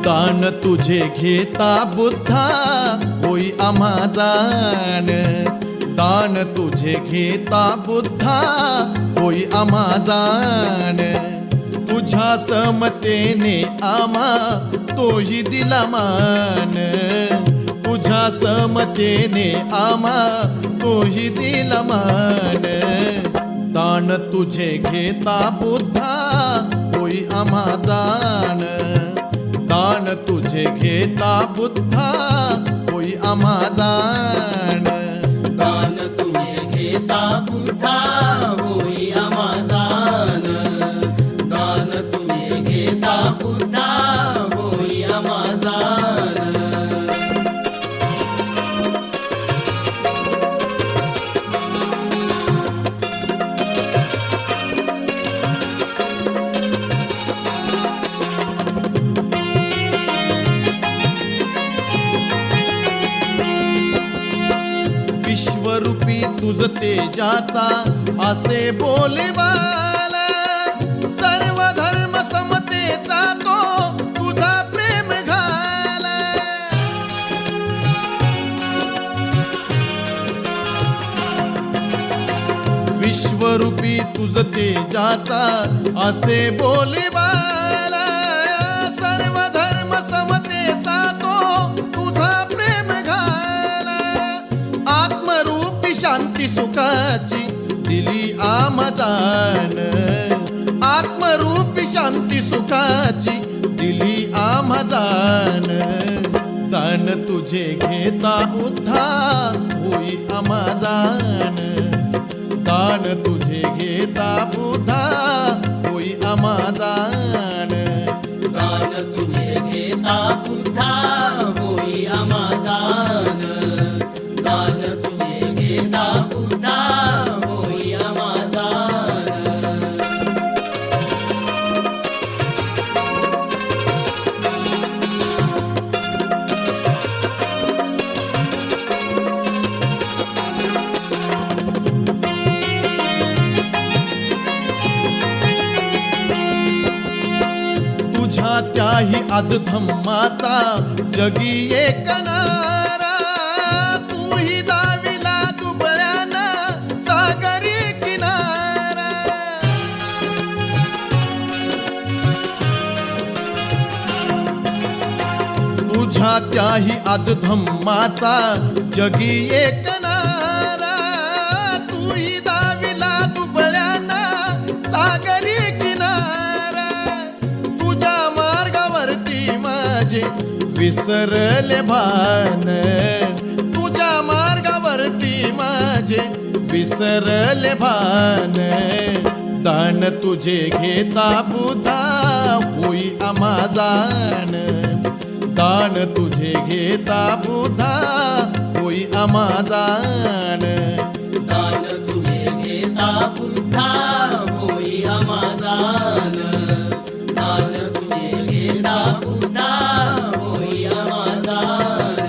दान तुझे घेता बुद्धा होई आम्हा जाण, दान तुझे घेता बुद्धा होई आम्हा जाण. तुझ्या समतेने आम्हा तोही दिला मान, तुझ्या समतेने आम्हा तोही दिला मान. दान तुझे घेता बुद्धा होई आम्हा जाण, दान तुझे घेता बुद्धा होई आम्हा जाण. दान तुझे घेता बुद्धा होई आम्हा जाण, दान तुझे घेता बुद्धा होई आम्हा जाण. विश्वरूपी तुझ तेजाचा असे बोलेवाला, सर्व धर्म समतेचा तो तुझा प्रेम घाला. विश्वरूपी तुझ तेजाचा असे बोलेवाला, सर्व धर्म समतेचा तो तुझा प्रेम घाला. आत्मरूपी शांती सुखाची दिली आम्हा जाण, आत्मरूपी शांती सुखाची दिली आम्हा जाण. दान तुझे घेता बुद्धा होई आम्हा जाण, दान तुझे घेता बुद्धा होई आम्हा जाण. दान तुझे घेता बुद्धा होई आम्हा जाण, दान तुझे घेता बुद्धा होई आम्हा जाण. तुझ्या त्याही आज धम्माचा जगी एक नारा, तूही दाविला दुबळ्याना सागरी किनारा. तुझ्या त्याही आज धम्माचा जगी एक नारा, तूही दाविला दुबळ्याना सागरी किनारा. तुझ्या मार्गावरती माझे विसरले भान, तुझ्या मार्गावरती माझे विसरले भान. दान तुझे घेता बुद्धा होई आम्हा जाण, दान तुझे घेता बुद्धा होई आम्हा जाण. दान तुझे घेता बुद्धा होई आम्हा जाण, दान तुझे घेता बुद्धा होई आम्हा जाण.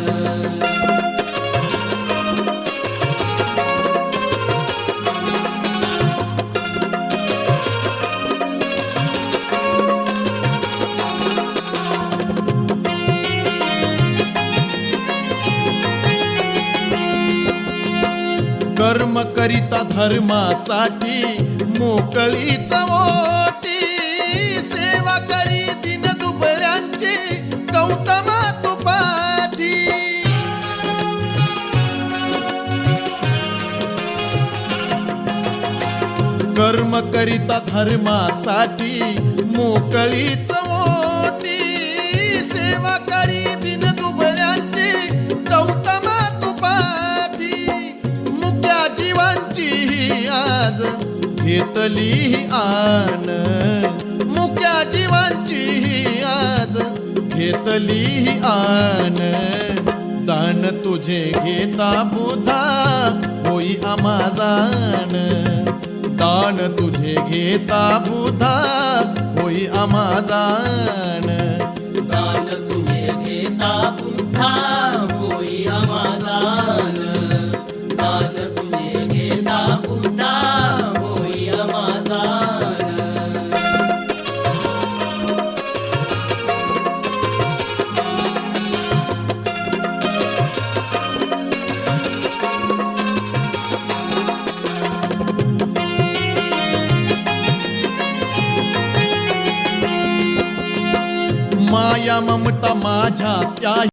कर्म करिता धर्मासाठी मोकळीच ओटी, सेवा करी दिन दुबळ्यांची गौतमा तू पाठी. कर्म करिता धर्मासाठी मोकळीच ओटी, सेवा करी दिन दुबळ्यांची गौतमा तू पाठी. मुक्या जीवांची ही आज घेतली ही आण, मुक्या जीवांची ही आज घेतली ही आण. दान तुझे घेता बुद्धा होई आम्हा जाण, दान तुझे घेता बुद्धा होई आम्हा जाण. दान तुझे घेता बुद्धा होई आम्हा जाण, दान तुझे घेता बुद्धा होई आम्हा जाण. माया ममता माझ्या त्या